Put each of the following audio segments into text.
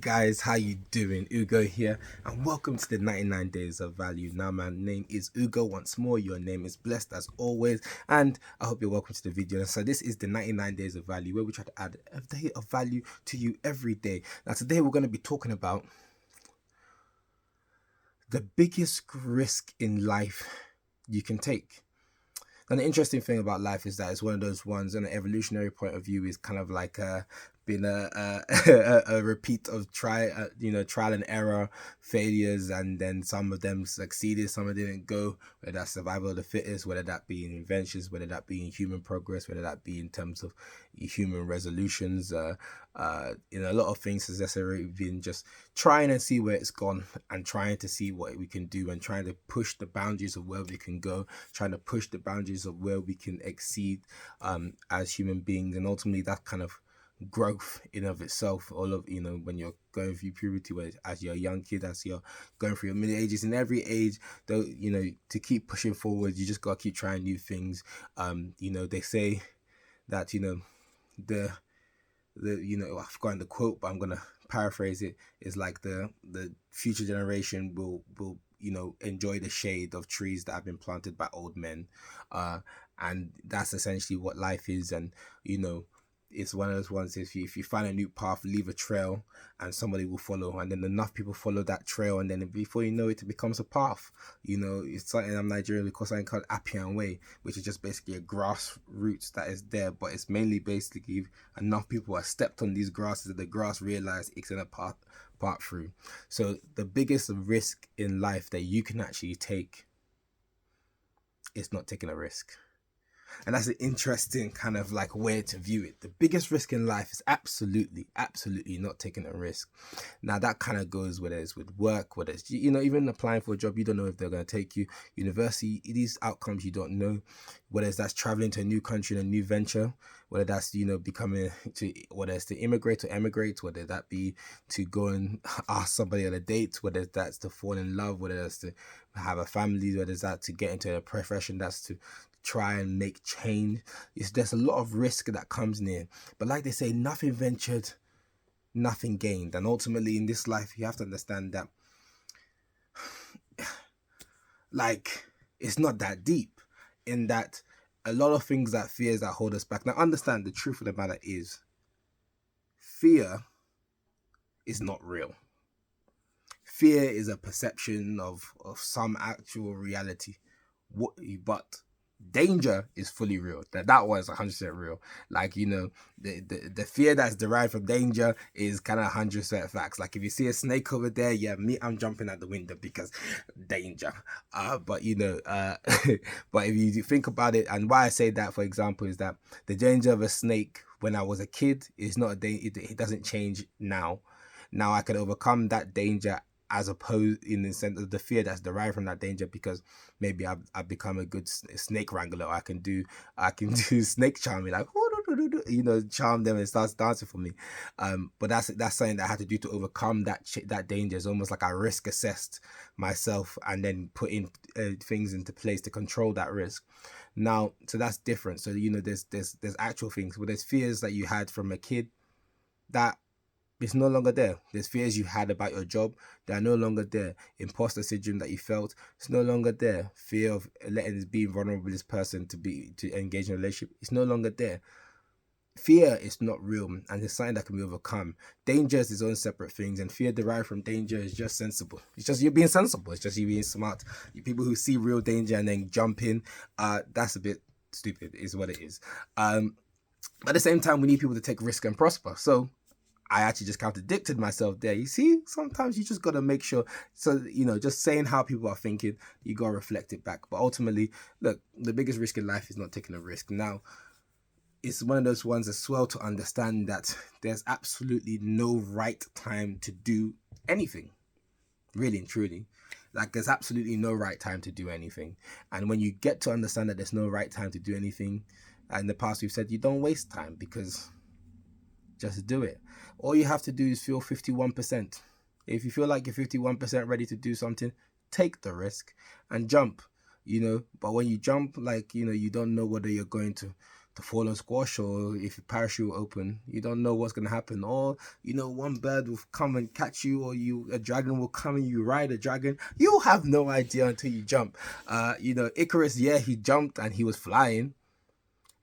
Guys, how you doing? Ugo here, and welcome to the 99 Days of Value. Now, my name is Ugo. Once more, your name is blessed as always, and I hope you're welcome to the video. So this is the 99 Days of Value, where we try to add a day of value to you every day. Now, today we're going to be talking about the biggest risk in life you can take. And the interesting thing about life is that it's one of those ones, on an evolutionary point of view, is kind of like been a repeat of trial and error, failures, and then some of them succeeded, some of them didn't go. Whether that's survival of the fittest, whether that be in inventions, whether that be in human progress, whether that be in terms of human resolutions. A lot of things has necessarily been just trying to see where it's gone and trying to see what we can do and trying to push the boundaries of where we can go, trying to push the boundaries of where we can exceed as human beings, and ultimately that kind of growth in of itself, all of when you're going through puberty, where as you're a young kid, as you're going through your middle ages, in every age, though, to keep pushing forward, you just gotta keep trying new things. They say that the I've forgotten the quote, but I'm gonna paraphrase it. Is like the future generation will enjoy the shade of trees that have been planted by old men, and that's essentially what life is. And it's one of those ones, if you find a new path, leave a trail and somebody will follow, and then enough people follow that trail, and then before you know it, it becomes a path. It's something I'm Nigerian, because something called Appian Way, which is just basically a grassroots that is there, but it's mainly basically enough people have stepped on these grasses that the grass realized it's in a path through. So the biggest risk in life that you can actually take is not taking a risk. And that's an interesting kind of like way to view it. The biggest risk in life is absolutely not taking a risk. Now that kind of goes whether it's with work, whether it's even applying for a job, you don't know if they're going to take you. University, these outcomes you don't know. Whether it's that's traveling to a new country and a new venture, whether that's whether it's to immigrate or emigrate, whether that be to go and ask somebody on a date, whether that's to fall in love, whether that's to have a family, whether it's that to get into a profession, that's to try and make change. There's a lot of risk that comes near, but like they say, nothing ventured, nothing gained. And ultimately in this life, you have to understand that like it's not that deep, in that a lot of things that fears that hold us back. Now understand, the truth of the matter is fear is not real. Fear is a perception of some actual reality, but danger is fully real. That was 100% real. Like the fear that's derived from danger is kind of 100% facts. Like if you see a snake over there, yeah, I'm jumping out the window because danger. But but if you think about it, and why I say that, for example, is that the danger of a snake when I was a kid is not a danger. It doesn't change now. Now I can overcome that danger, as opposed in the sense of the fear that's derived from that danger, because maybe I've become a good snake wrangler. I can do snake charming, like charm them and starts dancing for me. But that's something that I had to do to overcome that danger. It's almost like I risk assessed myself and then put in things into place to control that risk. Now, so that's different. So there's actual things, but there's fears that you had from a kid that it's no longer there. There's fears you had about your job that are no longer there. Imposter syndrome that you felt, it's no longer there. Fear of being vulnerable with this person to engage in a relationship, it's no longer there. Fear is not real, and it's something that can be overcome. Danger is its own separate things, and fear derived from danger is just sensible. It's just you being sensible. It's just you being smart. You people who see real danger and then jump in, that's a bit stupid, is what it is. But at the same time, we need people to take risk and prosper. So I actually just contradicted myself there. You see, sometimes you just got to make sure. So, just saying how people are thinking, you got to reflect it back. But ultimately, look, the biggest risk in life is not taking a risk. Now, it's one of those ones as well to understand that there's absolutely no right time to do anything, really and truly. Like, there's absolutely no right time to do anything. And when you get to understand that there's no right time to do anything, in the past we've said you don't waste time, because just do it. All you have to do is feel 51%. If you feel like you're 51% ready to do something, take the risk and jump. But when you jump, like, you don't know whether you're going to to fall on squash, or if your parachute will open, you don't know what's going to happen. Or, you know, one bird will come and catch you, or a dragon will come and you ride a dragon. You have no idea until you jump. You know, Icarus, yeah, he jumped and he was flying.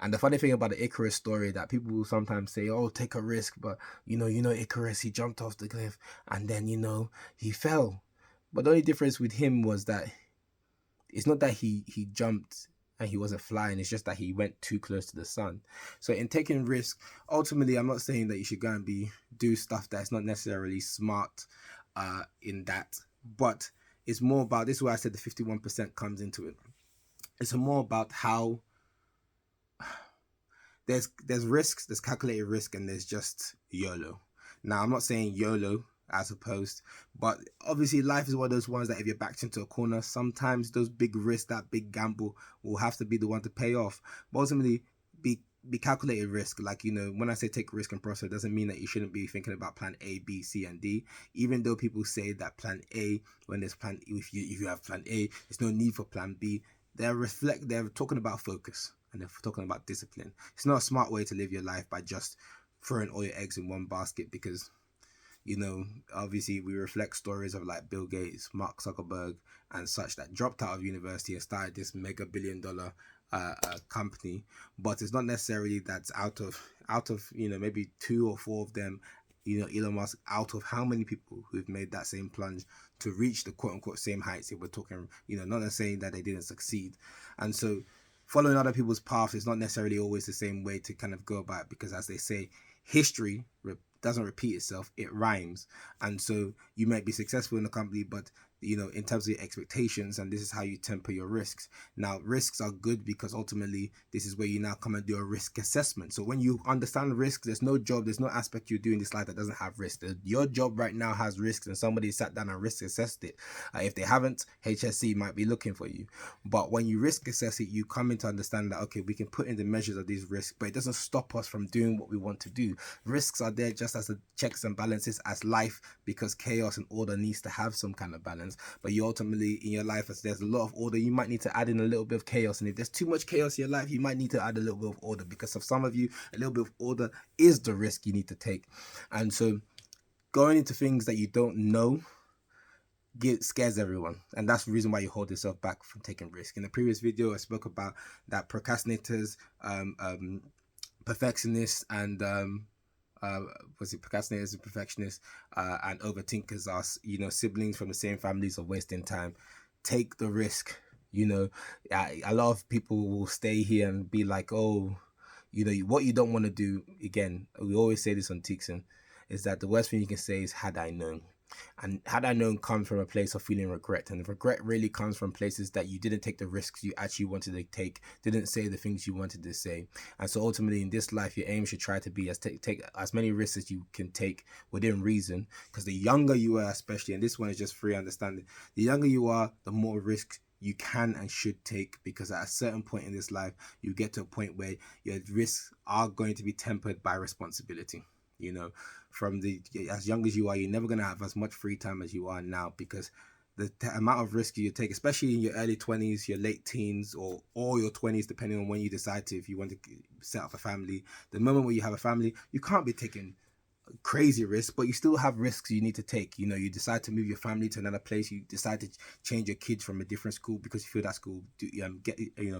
And the funny thing about the Icarus story that people will sometimes say, oh, take a risk. But, you know, Icarus, he jumped off the cliff and then, you know, he fell. But the only difference with him was that it's not that he jumped and he wasn't flying. It's just that he went too close to the sun. So in taking risk, ultimately, I'm not saying that you should go and do stuff that's not necessarily smart in that. But it's more about, this is why I said the 51% comes into it. It's more about how there's risks, there's calculated risk, and there's just YOLO. Now, I'm not saying YOLO as opposed, but obviously life is one of those ones that if you're backed into a corner, sometimes those big risks, that big gamble will have to be the one to pay off. But ultimately, be calculated risk. Like, you know, when I say take risk and prosper, it doesn't mean that you shouldn't be thinking about plan A, B, C, and D. Even though people say that plan A, when there's plan, if you have plan A, there's no need for plan B. They're talking about focus. And they're talking about discipline. It's not a smart way to live your life by just throwing all your eggs in one basket, because, you know, obviously we reflect stories of like Bill Gates, Mark Zuckerberg, and such that dropped out of university and started this mega billion-dollar company. But it's not necessarily that's out of you know, maybe 2 or 4 of them, you know, Elon Musk, out of how many people who've made that same plunge to reach the quote-unquote same heights. If we're talking, you know, not saying that they didn't succeed. And so following other people's paths is not necessarily always the same way to kind of go about it, because as they say, history doesn't repeat itself, it rhymes. And so you might be successful in a company, but, you know, in terms of your expectations, and this is how you temper your risks. Now, risks are good because ultimately this is where you now come and do a risk assessment. So when you understand risks, there's no aspect you do in this life that doesn't have risk. Your job right now has risks, and somebody sat down and risk assessed it. If they haven't, HSC might be looking for you. But when you risk assess it, you come in to understand that, okay, we can put in the measures of these risks, but it doesn't stop us from doing what we want to do. Risks are there just as the checks and balances as life, because chaos and order needs to have some kind of balance. But you ultimately, in your life, as there's a lot of order, you might need to add in a little bit of chaos. And if there's too much chaos in your life, you might need to add a little bit of order, because of some of you, a little bit of order is the risk you need to take. And so going into things that you don't know scares everyone, and that's the reason why you hold yourself back from taking risk. In the previous video, I spoke about that procrastinators, perfectionists, and procrastinators and perfectionists and overthinkers are, you know, siblings from the same families of wasting time. Take the risk. You know, a lot of people will stay here and be like, oh, you know, what you don't want to do, again, we always say this on Tickzon, is that the worst thing you can say is had I known. And had I known comes from a place of feeling regret, and regret really comes from places that you didn't take the risks you actually wanted to take, didn't say the things you wanted to say. And so ultimately in this life, your aim should try to be take as many risks as you can take within reason, because the younger you are, especially, and this one is just free understanding, the younger you are, the more risks you can and should take, because at a certain point in this life, you get to a point where your risks are going to be tempered by responsibility. You know, from as young as you are, you're never going to have as much free time as you are now, because the amount of risk you take, especially in your early 20s, your late teens, or your 20s, depending on when you decide to, if you want to set up a family, the moment where you have a family, you can't be taking crazy risks, but you still have risks you need to take. You know, you decide to move your family to another place, you decide to change your kids from a different school because you feel that school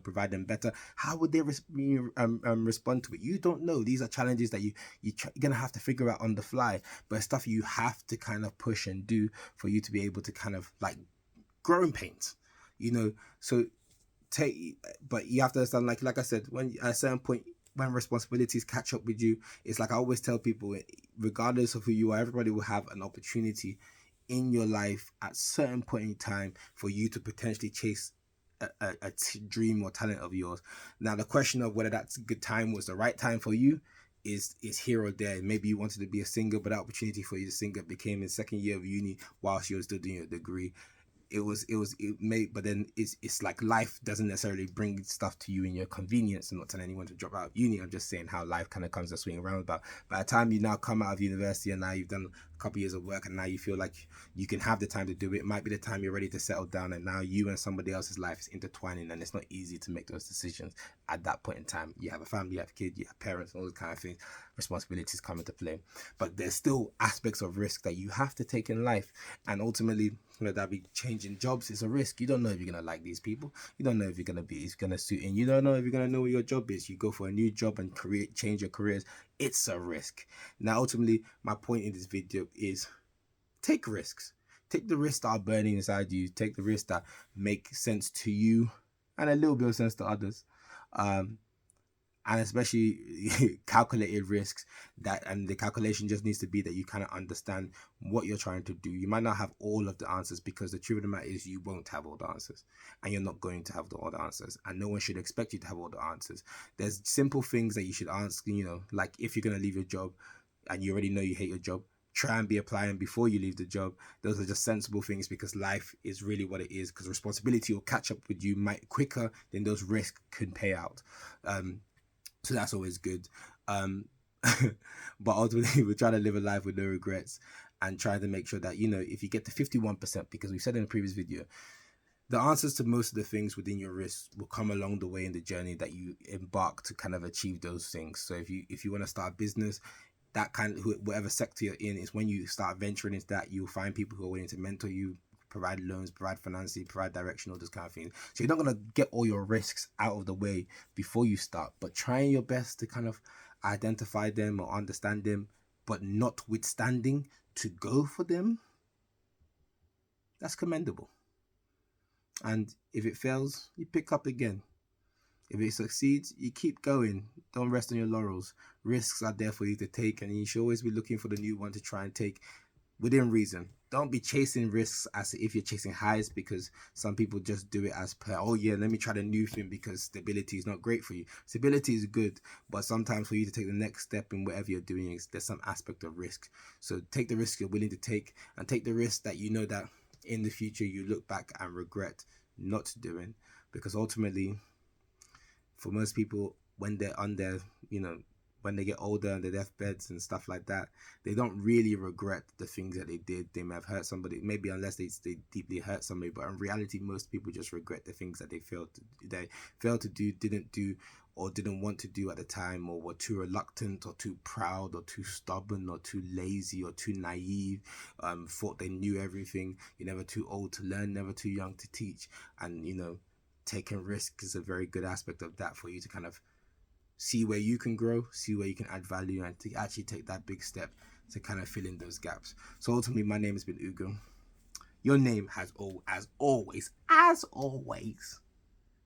provide them better. How would they respond to it? You don't know. These are challenges that you're gonna have to figure out on the fly, but stuff you have to kind of push and do for you to be able to kind of like growing pains, you know. So but you have to understand, like I said, when at a certain point, when responsibilities catch up with you, it's like I always tell people, regardless of who you are, everybody will have an opportunity in your life at certain point in time for you to potentially chase a dream or talent of yours. Now, the question of whether that good time was the right time for you is here or there. Maybe you wanted to be a singer, but that opportunity for you to sing became in second year of uni whilst you were still doing your degree. But then it's like life doesn't necessarily bring stuff to you in your convenience. I'm not telling anyone to drop out of uni. I'm just saying how life kind of comes to swing around about. By the time you now come out of university and now you've done a couple years of work, and now you feel like you can have the time to do it. It might be the time you're ready to settle down, and now you and somebody else's life is intertwining, and it's not easy to make those decisions at that point in time. You have a family, you have kids, you have parents, all those kind of things. Responsibilities come into play, but there's still aspects of risk that you have to take in life, and ultimately, that be changing jobs is a risk. You don't know if you're gonna like these people. You don't know if it's gonna suit in. You don't know if you're gonna know what your job is. You go for a new job and change your careers. It's a risk. Now, ultimately, my point in this video is take risks. Take the risks that are burning inside you. Take the risks that make sense to you and a little bit of sense to others. And especially calculated risks, and the calculation just needs to be that you kind of understand what you're trying to do. You might not have all of the answers, because the truth of the matter is you won't have all the answers, and you're not going to have all the answers, and no one should expect you to have all the answers. There's simple things that you should ask, like if you're going to leave your job and you already know you hate your job, try and be applying before you leave the job. Those are just sensible things, because life is really what it is, because responsibility will catch up with you quicker than those risks can pay out. So that's always good. But ultimately, we're trying to live a life with no regrets, and trying to make sure that, if you get to 51%, because we said in the previous video, the answers to most of the things within your risks will come along the way in the journey that you embark to kind of achieve those things. So if you want to start a business, that whatever sector you're in, is when you start venturing into that, you'll find people who are willing to mentor you, provide loans, provide financing, provide direction, all those kind of things. So you're not going to get all your risks out of the way before you start, but trying your best to kind of identify them or understand them, but notwithstanding to go for them, that's commendable. And if it fails, you pick up again. If it succeeds, you keep going. Don't rest on your laurels. Risks are there for you to take, and you should always be looking for the new one to try and take within reason. Don't be chasing risks as if you're chasing highs, because some people just do it as per, oh yeah, let me try the new thing because stability is not great for you. Stability is good, but sometimes for you to take the next step in whatever you're doing, there's some aspect of risk. So take the risk you're willing to take, and take the risk that you know that in the future you look back and regret not doing, because ultimately, for most people, when they're on their, when they get older and their deathbeds and stuff like that, they don't really regret the things that they did. They may have hurt somebody, maybe, unless they deeply hurt somebody, but in reality, most people just regret the things that they failed to do, didn't do, or didn't want to do at the time, or were too reluctant, or too proud, or too stubborn, or too lazy, or too naive, thought they knew everything. You're never too old to learn, never too young to teach. And taking risk is a very good aspect of that, for you to kind of see where you can grow, see where you can add value, and to actually take that big step to kind of fill in those gaps. So ultimately, my name has been Ugo. Your name has as always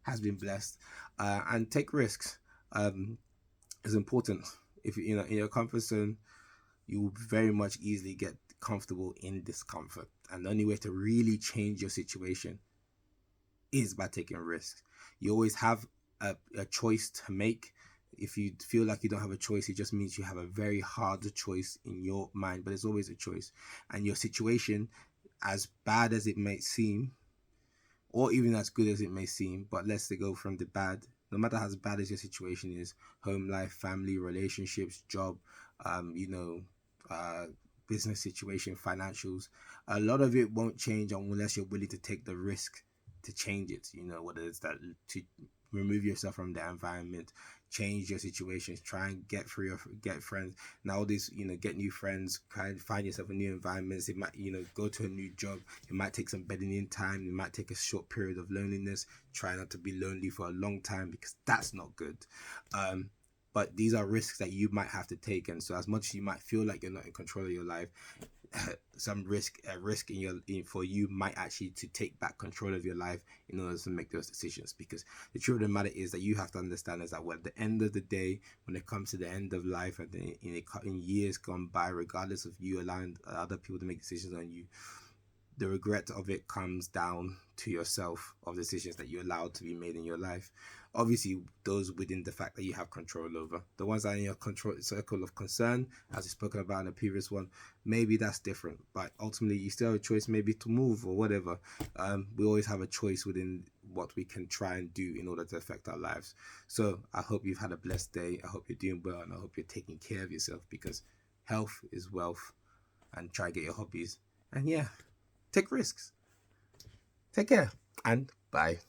has been blessed. And take risks is important. If in your comfort zone, you will very much easily get comfortable in discomfort, and the only way to really change your situation is by taking risks. You always have a choice to make. If you feel like you don't have a choice, it just means you have a very hard choice in your mind, but it's always a choice. And your situation, as bad as it may seem, or even as good as it may seem, but let's go from the bad. No matter how bad as your situation is, home life, family, relationships, job, business situation, financials, a lot of it won't change unless you're willing to take the risk to change it. Whether it's that to remove yourself from the environment, change your situations, try and get friends. Nowadays, get new friends, kind of find yourself in new environments. It might, go to a new job. It might take some bedding in time. It might take a short period of loneliness. Try not to be lonely for a long time, because that's not good. But these are risks that you might have to take. And so as much as you might feel like you're not in control of your life, some risk for you might actually to take back control of your life in order to make those decisions. Because the truth of the matter is that you have to understand is that at the end of the day, when it comes to the end of life, and in years gone by, regardless of you allowing other people to make decisions on you, the regret of it comes down to yourself, of decisions that you allowed to be made in your life. Obviously, those within the fact that you have control over. The ones that are in your control circle of concern, as we've spoken about in the previous one, maybe that's different. But ultimately, you still have a choice maybe to move or whatever. We always have a choice within what we can try and do in order to affect our lives. So I hope you've had a blessed day. I hope you're doing well, and I hope you're taking care of yourself, because health is wealth. and try get your hobbies. And yeah, take risks. Take care and bye.